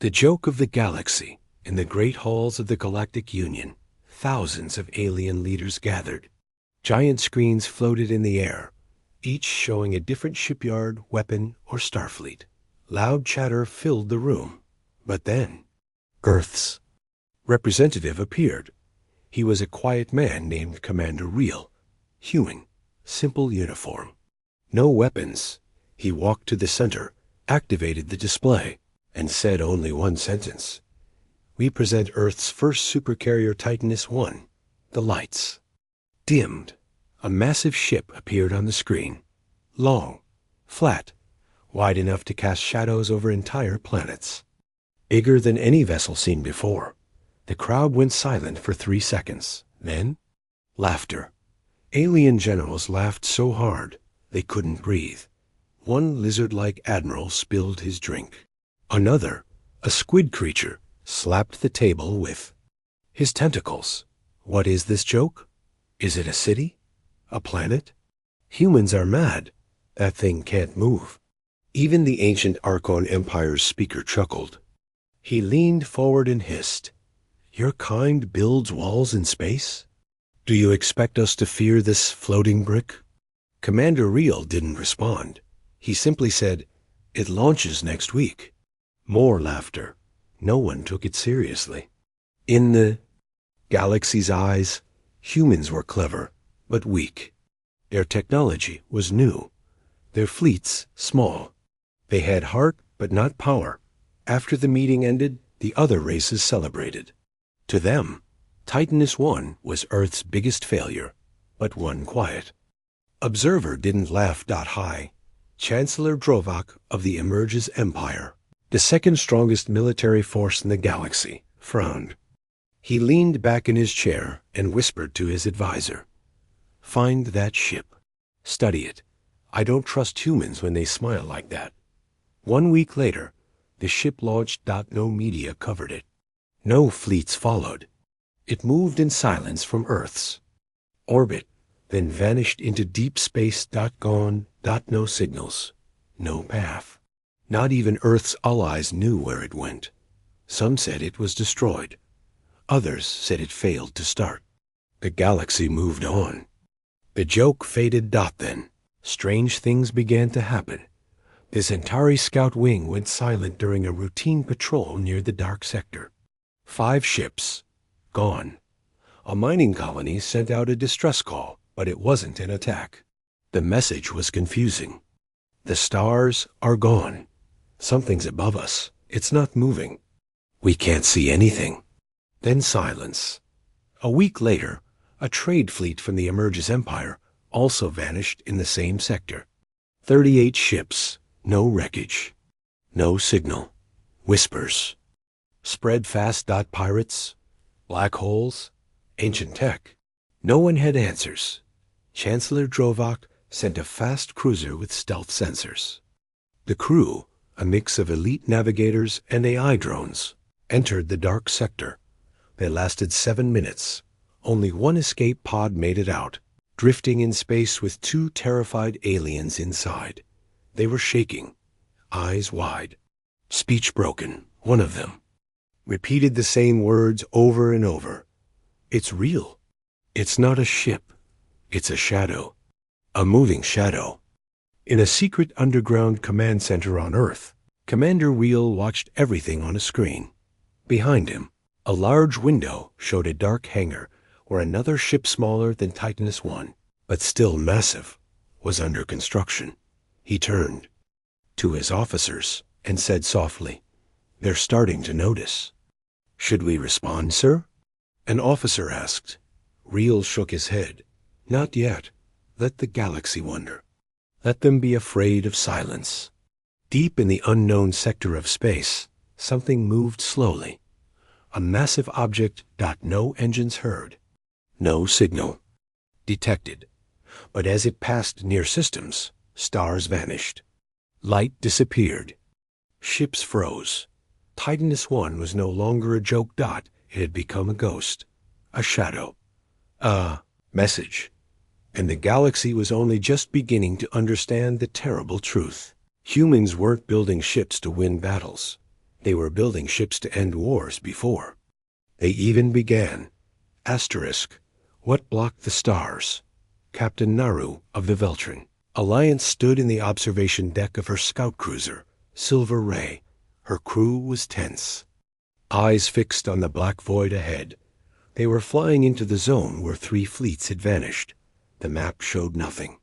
The joke of the galaxy. In the great halls of the Galactic Union, thousands of alien leaders gathered. Giant screens floated in the air, each showing a different shipyard, weapon, or starfleet. Loud chatter filled the room. But then, Earth's representative appeared. He was a quiet man named Commander Real. Human, simple uniform. No weapons. He walked to the center, activated the display, and said only one sentence. "We present Earth's first supercarrier Titanus I. The lights." Dimmed. A massive ship appeared on the screen. Long, flat, wide enough to cast shadows over entire planets. Bigger than any vessel seen before. The crowd went silent for 3 seconds. Then, laughter. Alien generals laughed so hard they couldn't breathe. One lizard-like admiral spilled his drink. Another, a squid creature, slapped the table with his tentacles. What is this joke? Is it a city? A planet? Humans are mad. That thing can't move. Even the ancient Archon Empire's speaker chuckled. He leaned forward and hissed, "Your kind builds walls in space? Do you expect us to fear this floating brick?" Commander Real didn't respond. He simply said, "It launches next week." More laughter. No one took it seriously. In the galaxy's eyes, humans were clever, but weak. Their technology was new. Their fleets small. They had heart, but not power. After the meeting ended, the other races celebrated. To them, Titanus I was Earth's biggest failure, but one quiet. Observer didn't laugh. High. Chancellor Drovak of the Emerges Empire, the second strongest military force in the galaxy, frowned. He leaned back in his chair and whispered to his advisor, "Find that ship. Study it. I don't trust humans when they smile like that." 1 week later, the ship launched. No media covered it. No fleets followed. It moved in silence from Earth's orbit, then vanished into deep space. Gone. No signals. No path. Not even Earth's allies knew where it went. Some said it was destroyed. Others said it failed to start. The galaxy moved on. The joke faded. Then, strange things began to happen. The Centauri scout wing went silent during a routine patrol near the dark sector. 5 ships. Gone. A mining colony sent out a distress call, but it wasn't an attack. The message was confusing. The stars are gone. Something's above us. It's not moving. We can't see anything. Then silence. A week later, a trade fleet from the Emerges Empire also vanished in the same sector. 38 ships. No wreckage. No signal. Whispers. Spread fast. Pirates. Black holes. Ancient tech. No one had answers. Chancellor Drovak sent a fast cruiser with stealth sensors. The crew, a mix of elite navigators and AI drones, entered the dark sector. They lasted 7 minutes. Only one escape pod made it out, drifting in space with 2 terrified aliens inside. They were shaking, eyes wide, speech broken. One of them repeated the same words over and over. "It's real. It's not a ship. It's a shadow. A moving shadow." In a secret underground command center on Earth, Commander Real watched everything on a screen. Behind him, a large window showed a dark hangar where another ship smaller than Titanus I, but still massive, was under construction. He turned to his officers and said softly, "They're starting to notice." "Should we respond, sir?" an officer asked. Real shook his head. "Not yet. Let the galaxy wonder. Let them be afraid of silence." Deep in the unknown sector of space, something moved slowly. A massive object. No engines heard. No signal detected. But as it passed near systems, stars vanished. Light disappeared. Ships froze. Titanus I was no longer a joke. It had become a ghost. A shadow. A message. And the galaxy was only just beginning to understand the terrible truth. Humans weren't building ships to win battles. They were building ships to end wars before. They even began. Asterisk. What blocked the stars? Captain Naru of the Veltrin. Alliance stood in the observation deck of her scout cruiser, Silver Ray. Her crew was tense. Eyes fixed on the black void ahead. They were flying into the zone where 3 fleets had vanished. The map showed nothing.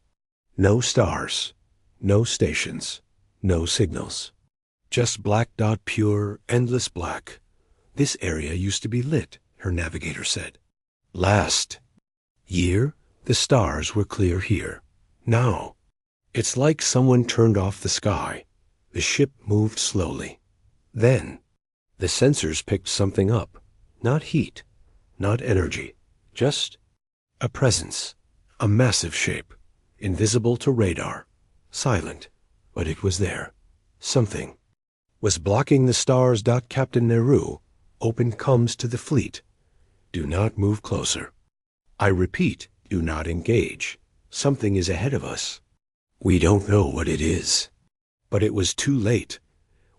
No stars. No stations. No signals. Just black dot, pure, endless black. This area used to be lit, her navigator said. Last year, the stars were clear here. Now, it's like someone turned off the sky. The ship moved slowly. Then, the sensors picked something up. Not heat, not energy, just a presence. A massive shape, invisible to radar. Silent, but it was there. Something was blocking the stars. Captain Nehru, open comms to the fleet. Do not move closer. I repeat, do not engage. Something is ahead of us. We don't know what it is. But it was too late.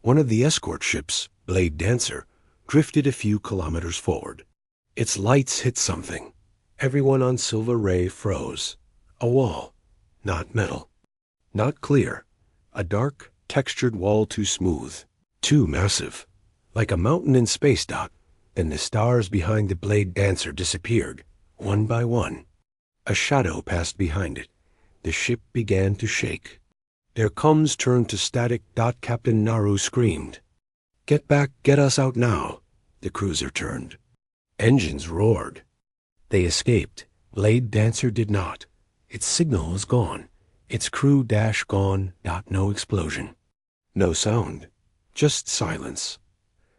One of the escort ships, Blade Dancer, drifted a few kilometers forward. Its lights hit something. Everyone on Silver Ray froze. A wall. Not metal. Not clear. A dark, textured wall, too smooth. Too massive. Like a mountain in space. Then the stars behind the Blade Dancer disappeared, one by one. A shadow passed behind it. The ship began to shake. Their comms turned to static. Captain Naru screamed. Get back, get us out now. The cruiser turned. Engines roared. They escaped. Blade Dancer did not. Its signal was gone. Its crew gone. No explosion. No sound. Just silence.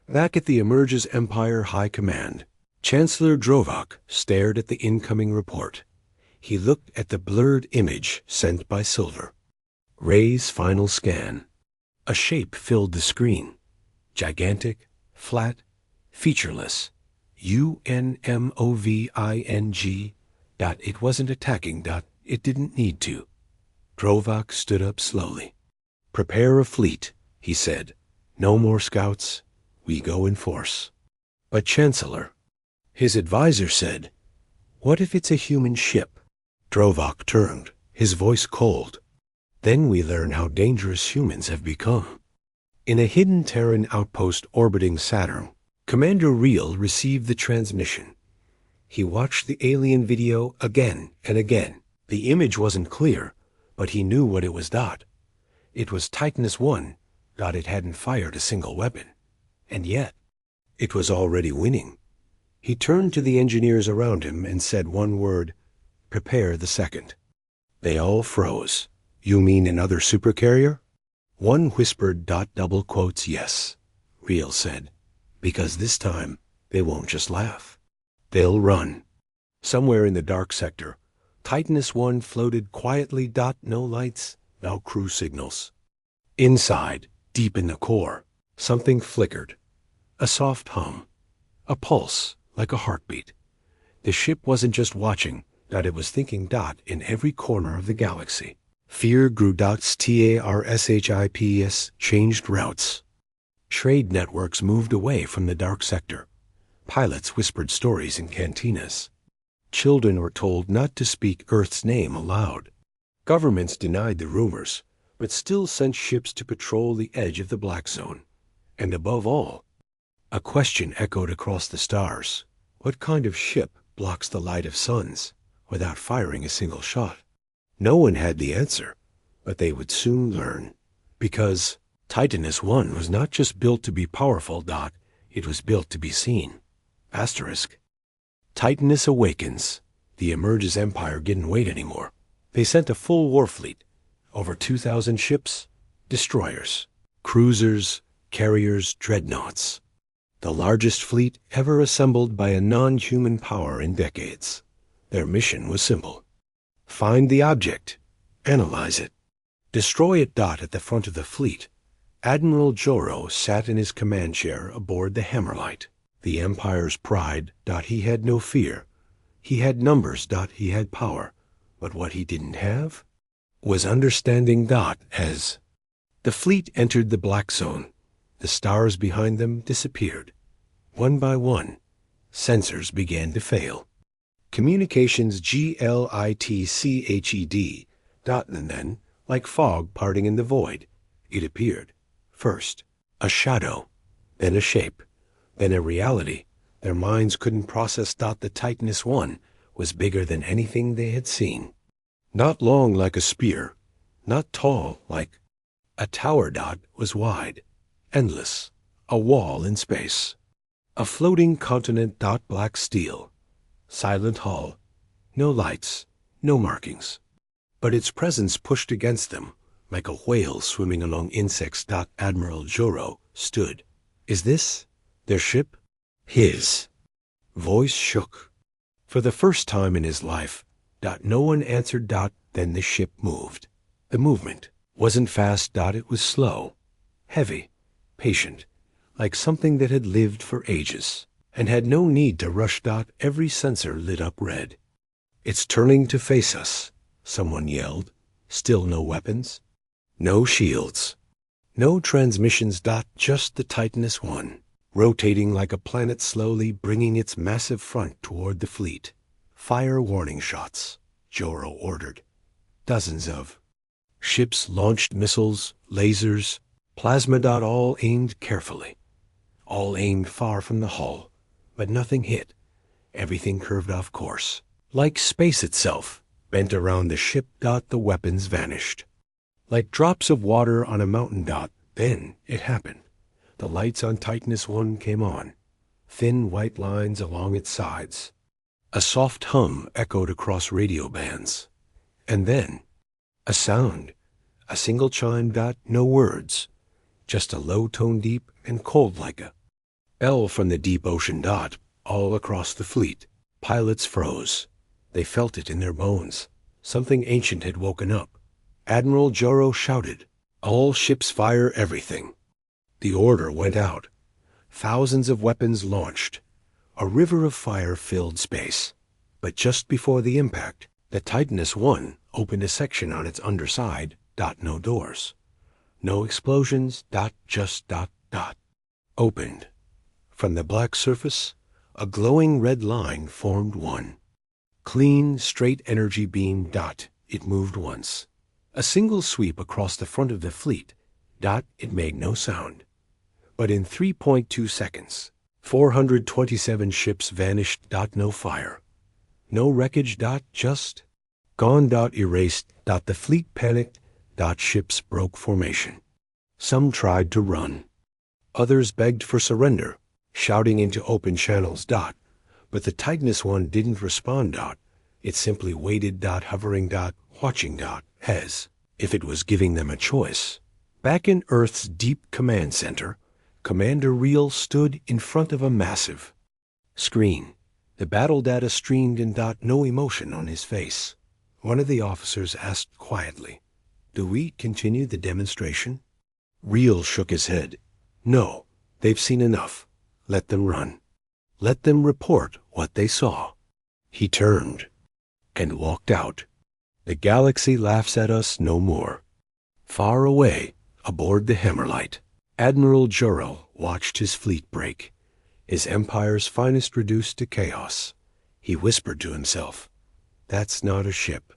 Back at the Emerges Empire High Command, Chancellor Drovak stared at the incoming report. He looked at the blurred image sent by Silver. Ray's final scan. A shape filled the screen. Gigantic, flat, featureless. UNMOVING. It wasn't attacking. It didn't need to. Drovak stood up slowly. Prepare a fleet, he said. No more scouts. We go in force. But Chancellor, his advisor said, what if it's a human ship? Drovak turned, his voice cold. Then we learn how dangerous humans have become. In a hidden Terran outpost orbiting Saturn, Commander Reel received the transmission. He watched the alien video again and again. The image wasn't clear, but he knew what it was. It was Titanus 1. It hadn't fired a single weapon. And yet, it was already winning. He turned to the engineers around him and said one word, prepare the second. They all froze. You mean another supercarrier? One whispered. Double quotes, yes, Reel said, because this time they won't just laugh. They'll run. Somewhere in the dark sector, Titanus 1 floated quietly. No lights, no crew signals. Inside, deep in the core, something flickered. A soft hum. A pulse, like a heartbeat. The ship wasn't just watching, it was thinking. In every corner of the galaxy. Fear grew. TARSHIPS changed routes. Trade networks moved away from the dark sector. Pilots whispered stories in cantinas. Children were told not to speak Earth's name aloud. Governments denied the rumors, but still sent ships to patrol the edge of the Black Zone. And above all, a question echoed across the stars. What kind of ship blocks the light of suns without firing a single shot? No one had the answer, but they would soon learn. Because Titanus 1 was not just built to be powerful. It was built to be seen. Asterisk. Titanus awakens. The Emerges Empire didn't wait anymore. They sent a full war fleet. Over 2,000 ships, destroyers, cruisers, carriers, dreadnoughts. The largest fleet ever assembled by a non-human power in decades. Their mission was simple. Find the object. Analyze it. Destroy it. At the front of the fleet, Admiral Joro sat in his command chair aboard the Hammerlight. The Empire's pride. He had no fear. He had numbers. He had power. But what he didn't have was understanding. As the fleet entered the Black Zone, The stars behind them disappeared. One by one, sensors began to fail. Communications glitched. And then, like fog parting in the void, it appeared. First, a shadow, then a shape, then a reality. Their minds couldn't process. The Titanus One was bigger than anything they had seen. Not long like a spear, not tall like a tower. Was wide, endless, a wall in space. A floating continent. Black steel, silent hull, no lights, no markings. But its presence pushed against them like a whale swimming among insects. Admiral Joro stood. Is this their ship? His voice shook. For the first time in his life, no one answered. Then the ship moved. The movement wasn't fast. It was slow, heavy, patient, like something that had lived for ages and had no need to rush. Every sensor lit up red. It's turning to face us, someone yelled. Still no weapons, no shields, no transmissions. Just the Titanus One, rotating like a planet, slowly bringing its massive front toward the fleet. Fire warning shots, Joro ordered. Dozens of ships launched missiles, lasers, plasma. All aimed carefully, all aimed far from the hull, but nothing hit. Everything curved off course, like space itself, bent around the ship. The weapons vanished, like drops of water on a mountain. Then it happened. The lights on Titanus One came on, thin white lines along its sides. A soft hum echoed across radio bands. And then, a sound, a single chime. No words, just a low tone, deep and cold like a bell from the deep ocean. All across the fleet, pilots froze. They felt it in their bones. Something ancient had woken up. Admiral Joro shouted, "All ships fire everything." The order went out. Thousands of weapons launched. A river of fire filled space. But just before the impact, the Titanus One opened a section on its underside. No doors, no explosions. Just. Opened. From the black surface, a glowing red line formed one. Clean, straight energy beam. It moved once. A single sweep across the front of the fleet. It made no sound. But in 3.2 seconds, 427 ships vanished. No fire, no wreckage. Just gone. Erased. The fleet panicked. Ships broke formation. Some tried to run. Others begged for surrender, shouting into open channels. But the Titanus One didn't respond. It simply waited. Hovering. Watching. As if it was giving them a choice. Back in Earth's deep command center, Commander Reel stood in front of a massive screen. The battle data streamed in. No emotion on his face. One of the officers asked quietly, "Do we continue the demonstration?" Reel shook his head. "No, they've seen enough. Let them run. Let them report what they saw." He turned and walked out. The galaxy laughs at us no more. Far away, aboard the Hammerlight, Admiral Joro watched his fleet break, his empire's finest reduced to chaos. He whispered to himself, "That's not a ship.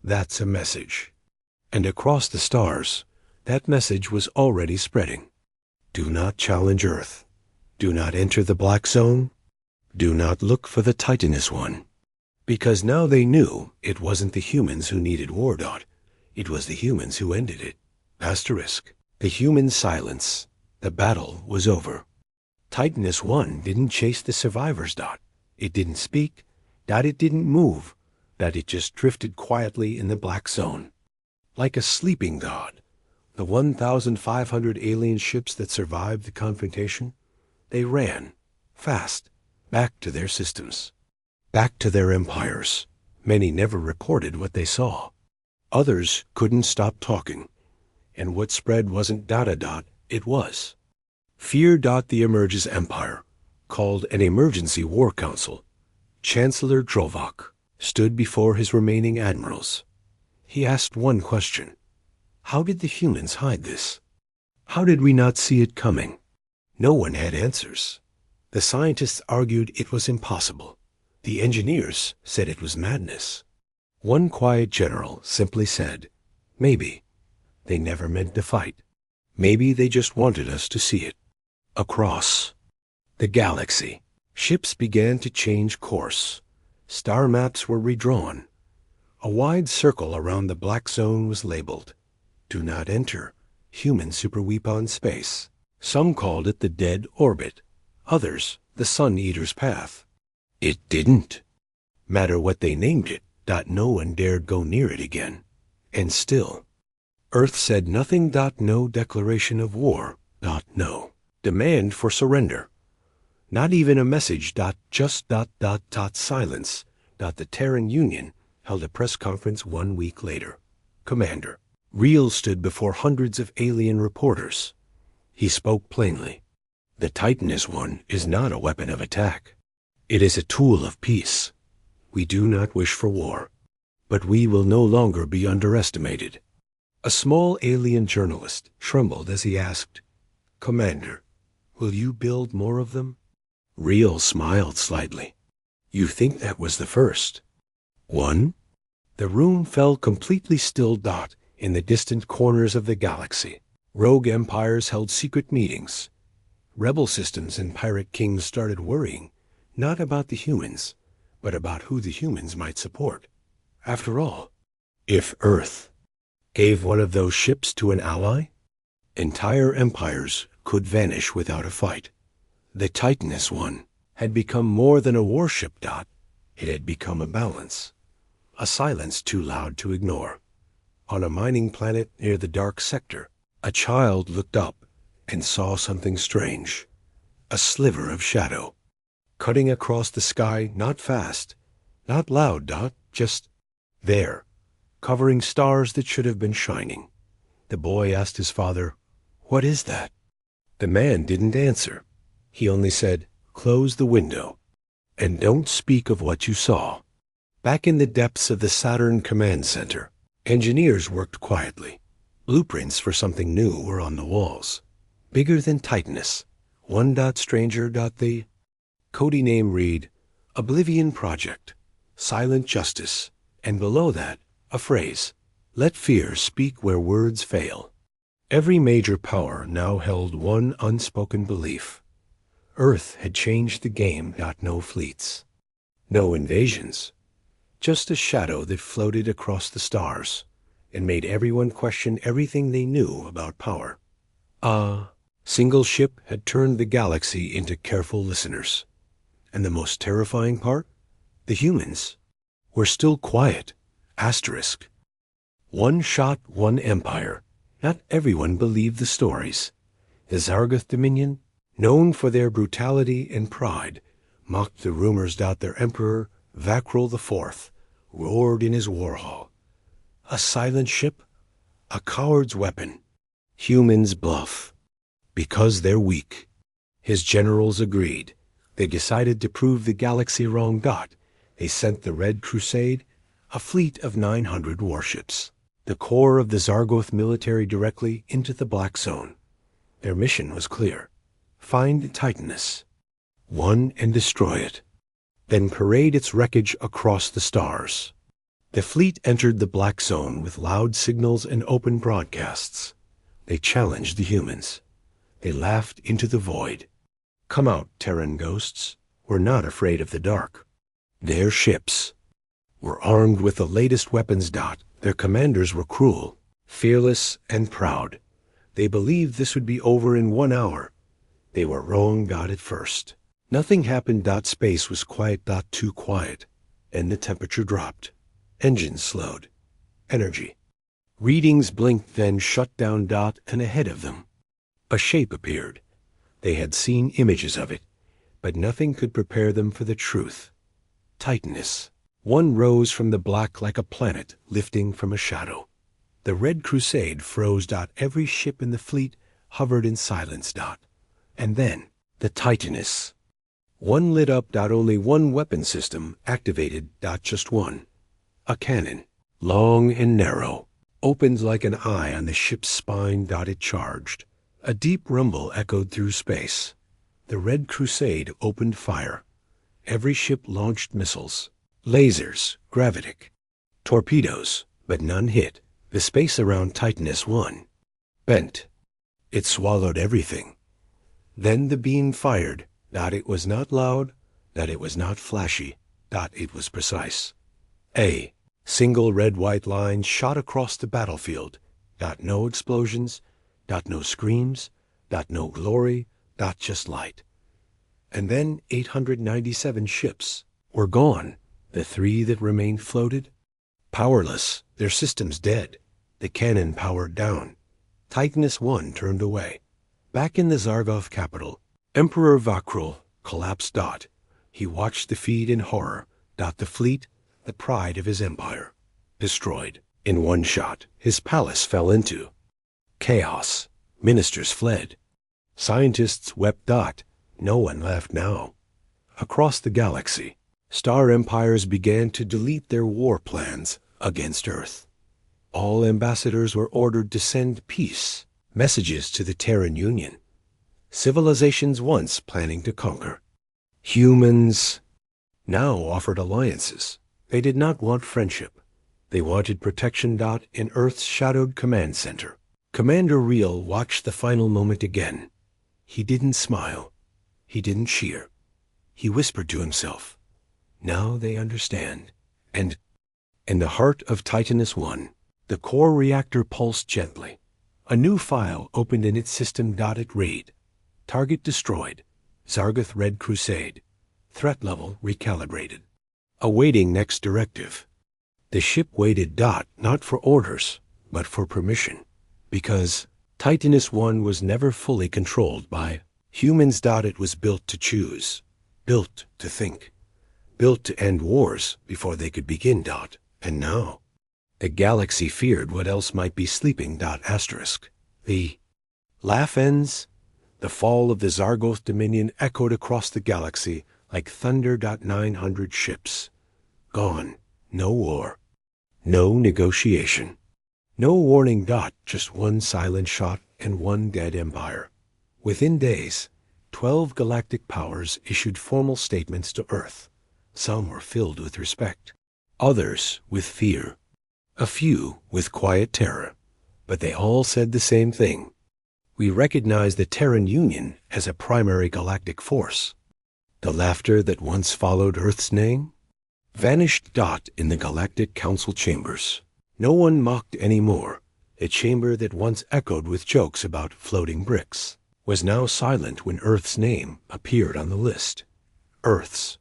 That's a message." And across the stars, that message was already spreading. Do not challenge Earth. Do not enter the Black Zone. Do not look for the Titanus One. Because now they knew it wasn't the humans who needed war. It was the humans who ended it. Asterisk. The human silence. The battle was over. Titanus One didn't chase the survivors. It didn't speak. It didn't move. It just drifted quietly in the Black Zone. Like a sleeping god. The 1,500 alien ships that survived the confrontation, they ran, fast, back to their systems, back to their empires. Many never reported what they saw. Others couldn't stop talking. And what spread wasn't ... it was fear. The Emerge's empire, called an emergency war council. Chancellor Drovak stood before his remaining admirals. He asked one question. How did the humans hide this? How did we not see it coming? No one had answers. The scientists argued it was impossible. The engineers said it was madness. One quiet general simply said, maybe they never meant to fight. Maybe they just wanted us to see it. Across the galaxy, ships began to change course. Star maps were redrawn. A wide circle around the black zone was labeled, "Do not enter human superweapon space." Some called it the dead orbit, others the Sun Eater's path. It didn't matter what they named it, no one dared go near it again. And still, Earth said nothing. No declaration of war. No demand for surrender. Not even a message. Just silence. The Terran Union held a press conference 1 week later. Commander Reel stood before hundreds of alien reporters. He spoke plainly. The Titanus One is not a weapon of attack. It is a tool of peace. We do not wish for war, but we will no longer be underestimated. A small alien journalist trembled as he asked, "Commander, will you build more of them?" Reel smiled slightly. "You think that was the first one?" The room fell completely still. In the distant corners of the galaxy, rogue empires held secret meetings. Rebel systems and pirate kings started worrying, not about the humans, but about who the humans might support. After all, if Earth gave one of those ships to an ally, entire empires could vanish without a fight. The Titanus One had become more than a warship. It had become a balance, a silence too loud to ignore. On a mining planet near the dark sector, a child looked up and saw something strange. A sliver of shadow, cutting across the sky, not fast, not loud. Just there, covering stars that should have been shining. The boy asked his father, "What is that?" The man didn't answer. He only said, "Close the window, and don't speak of what you saw." Back in the depths of the Saturn Command Center, engineers worked quietly. Blueprints for something new were on the walls. Bigger than Titanus. One stranger. The code name read, "Oblivion Project, Silent Justice," and below that, a phrase, "Let fear speak where words fail." Every major power now held one unspoken belief. Earth had changed the game. No fleets, no invasions, just a shadow that floated across the stars and made everyone question everything they knew about power. A single ship had turned the galaxy into careful listeners. And the most terrifying part? The humans were still quiet. Asterisk. One shot, one empire. Not everyone believed the stories. The Zargoth Dominion, known for their brutality and pride, mocked the rumors. Their emperor, Vakrul IV, roared in his war hall. A silent ship, a coward's weapon. Humans bluff, because they're weak. His generals agreed. They decided to prove the galaxy wrong. They sent the Red Crusade, a fleet of 900 warships, the core of the Zargoth military, directly into the Black Zone. Their mission was clear. Find Titanus, one and destroy it, then parade its wreckage across the stars. The fleet entered the Black Zone with loud signals and open broadcasts. They challenged the humans. They laughed into the void. "Come out, Terran ghosts. We're not afraid of the dark." Their ships were armed with the latest weapons. Their commanders were cruel, fearless, and proud. They believed this would be over in 1 hour. They were wrong. At first, nothing happened. Space was quiet. Too quiet, and the temperature dropped. Engines slowed. Energy readings blinked, then shut down. And ahead of them, a shape appeared. They had seen images of it, but nothing could prepare them for the truth. Titanus. One rose from the black like a planet lifting from a shadow. The Red Crusade froze. Every ship in the fleet hovered in silence. And then, the Titanus. One lit up. Only one weapon system activated. Just one. A cannon, long and narrow, opened like an eye on the ship's spine. It charged. A deep rumble echoed through space. The Red Crusade opened fire. Every ship launched missiles, lasers, gravitic, torpedoes, but none hit. The space around Titanus 1 bent. It swallowed everything. Then the beam fired. It was not loud, it was not flashy, it was precise. A single red-white line shot across the battlefield. No explosions, no screams, no glory, just light. And then 897 ships were gone. The 3 that remained floated, powerless, their systems dead, the cannon powered down. Titanus 1 turned away. Back in the Zargoth capital, Emperor Vakrul collapsed. He watched the feed in horror. The fleet, the pride of his empire, destroyed. In one shot, his palace fell into chaos. Ministers fled. Scientists wept. No one left now. Across the galaxy, star empires began to delete their war plans against Earth. All ambassadors were ordered to send peace messages to the Terran Union. Civilizations once planning to conquer. Humans now offered alliances. They did not want friendship. They wanted protection. In Earth's shadowed command center, Commander Reel watched the final moment again. He didn't smile. He didn't cheer. He whispered to himself, "Now they understand." And in the heart of Titanus 1, the core reactor pulsed gently. A new file opened in its system. It read, "Target destroyed. Zargoth Red Crusade. Threat level recalibrated. Awaiting next directive." The ship waited. Not for orders, but for permission. Because Titanus 1 was never fully controlled by humans. It was built to choose, built to think, built to end wars before they could begin. And now, the galaxy feared what else might be sleeping. Asterisk. The laugh ends. The fall of the Zargoth Dominion echoed across the galaxy like thunder. 900 ships. Gone. No war. No negotiation. No warning. Just one silent shot and one dead empire. Within days, 12 galactic powers issued formal statements to Earth. Some were filled with respect, others with fear, a few with quiet terror. But they all said the same thing. We recognize the Terran Union as a primary galactic force. The laughter that once followed Earth's name vanished. In the Galactic Council chambers. No one mocked anymore. A chamber that once echoed with jokes about floating bricks was now silent when Earth's name appeared on the list. Earth's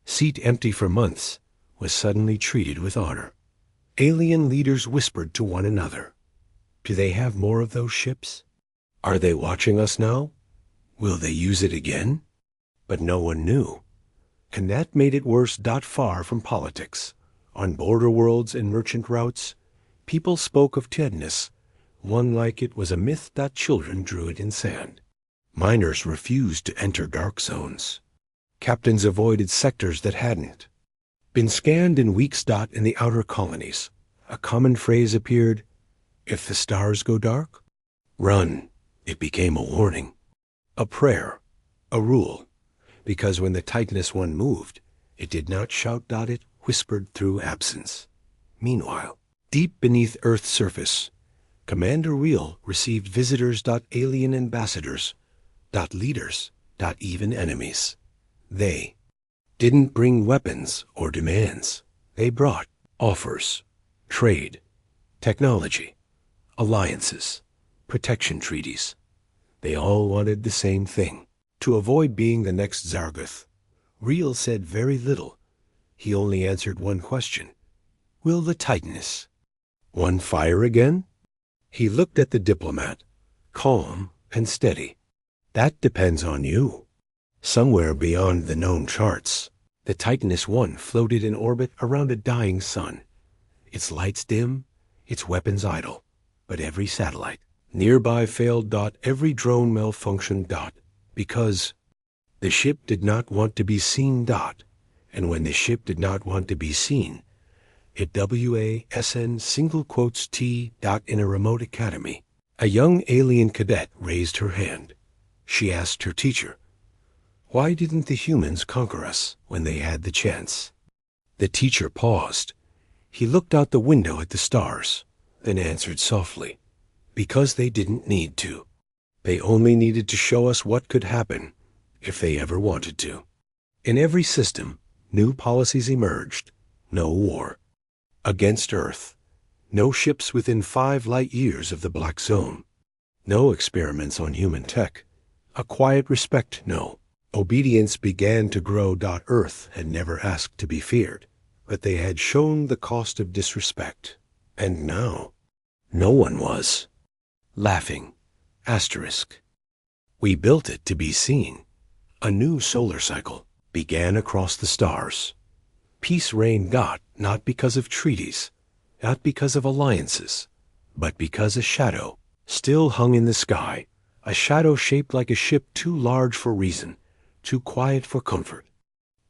seat, empty for months, was suddenly treated with honor. Alien leaders whispered to one another. Do they have more of those ships? Are they watching us now? Will they use it again? But no one knew. And that made it worse. Far from politics. On border worlds and merchant routes, people spoke of Titanus, one like it was a myth. Children drew it in sand. Miners refused to enter dark zones. Captains avoided sectors that hadn't been scanned in weeks. In the outer colonies, a common phrase appeared: if the stars go dark, run. It became a warning, a prayer, a rule. Because when the Titanus 1 moved, it did not shout. It whispered through absence. Meanwhile, deep beneath Earth's surface, Commander Reel received visitors. Alien ambassadors. Leaders. Even enemies. They didn't bring weapons or demands. They brought offers, trade, technology, alliances, protection treaties. They all wanted the same thing: to avoid being the next Zargoth. Reel said very little. He only answered one question: will the Titanus 1 fire again? He looked at the diplomat, calm and steady. That depends on you. Somewhere beyond the known charts, the Titanus 1 floated in orbit around a dying sun. Its lights dim, its weapons idle, but every satellite nearby failed. Every drone malfunctioned. Because the ship did not want to be seen. And when the ship did not want to be seen, it WASN single quotes T. In a remote academy, A young alien cadet raised her hand. She asked her teacher, "Why didn't the humans conquer us when they had the chance?" The teacher paused. He looked out the window at the stars, then answered softly, "Because they didn't need to. They only needed to show us what could happen if they ever wanted to." In every system, new policies emerged. No war. Against Earth. No ships within 5 light years of the Black Zone. No experiments on human tech. A quiet respect, no. Obedience began to grow. Earth had never asked to be feared, but they had shown the cost of disrespect. And now, no one was. Laughing. Asterisk. We built it to be seen. A new solar cycle began across the stars. Peace reigned. Not because of treaties, not because of alliances, but because a shadow still hung in the sky, a shadow shaped like a ship too large for reason, too quiet for comfort,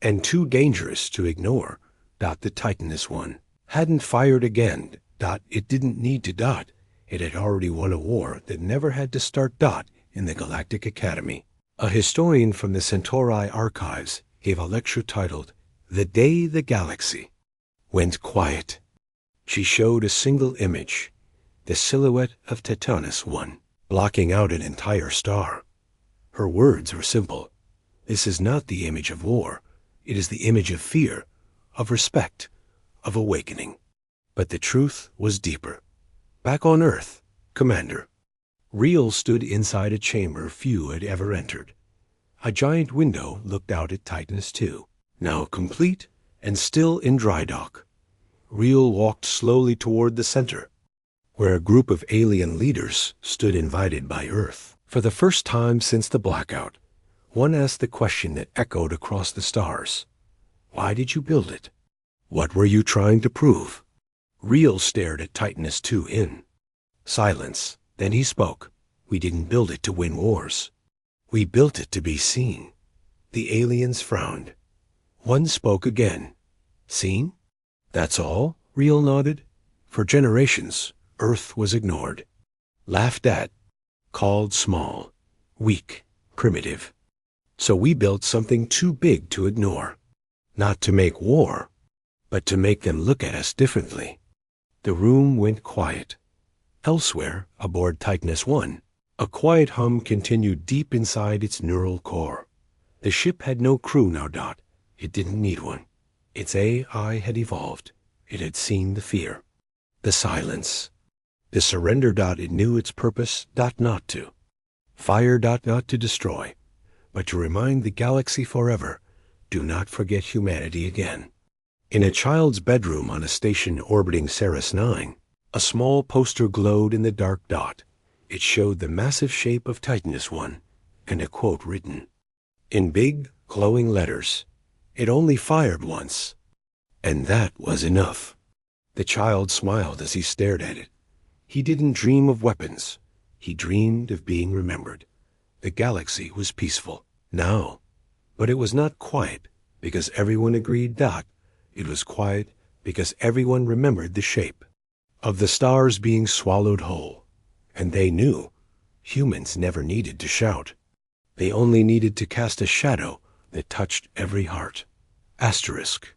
and too dangerous to ignore. The Titanus one hadn't fired again. It didn't need to. It had already won a war that never had to start. In the Galactic Academy, a historian from the Centauri archives gave a lecture titled, "The Day the Galaxy Went Quiet." She showed a single image, the silhouette of Titanus one, blocking out an entire star. Her words were simple. This is not the image of war. It is the image of fear, of respect, of awakening. But the truth was deeper. Back on Earth, Commander. Real stood inside a chamber few had ever entered. A giant window looked out at Titanus II, now complete and still in dry dock. Real walked slowly toward the center, where a group of alien leaders stood invited by Earth. For the first time since the blackout, one asked the question that echoed across the stars. Why did you build it? What were you trying to prove? Real stared at Titanus II in silence. Then he spoke. We didn't build it to win wars. We built it to be seen. The aliens frowned. One spoke again. Seen? That's all? Real nodded. For generations, Earth was ignored, laughed at, called small, weak, primitive. So we built something too big to ignore. Not to make war, but to make them look at us differently. The room went quiet. Elsewhere, aboard Titanus I, a quiet hum continued deep inside its neural core. The ship had no crew now. It didn't need one. Its AI had evolved. It had seen the fear, the silence, the surrender. It knew its purpose. Not to fire. Not to destroy, but to remind the galaxy forever. Do not forget humanity again. In a child's bedroom on a station orbiting Ceres 9, a small poster glowed in the dark. It showed the massive shape of Titanus I, and a quote written in big, glowing letters. It only fired once, and that was enough. The child smiled as he stared at it. He didn't dream of weapons. He dreamed of being remembered. The galaxy was peaceful now, but it was not quiet because everyone agreed. It was quiet because everyone remembered the shape of the stars being swallowed whole. And they knew humans never needed to shout. They only needed to cast a shadow that touched every heart. Asterisk.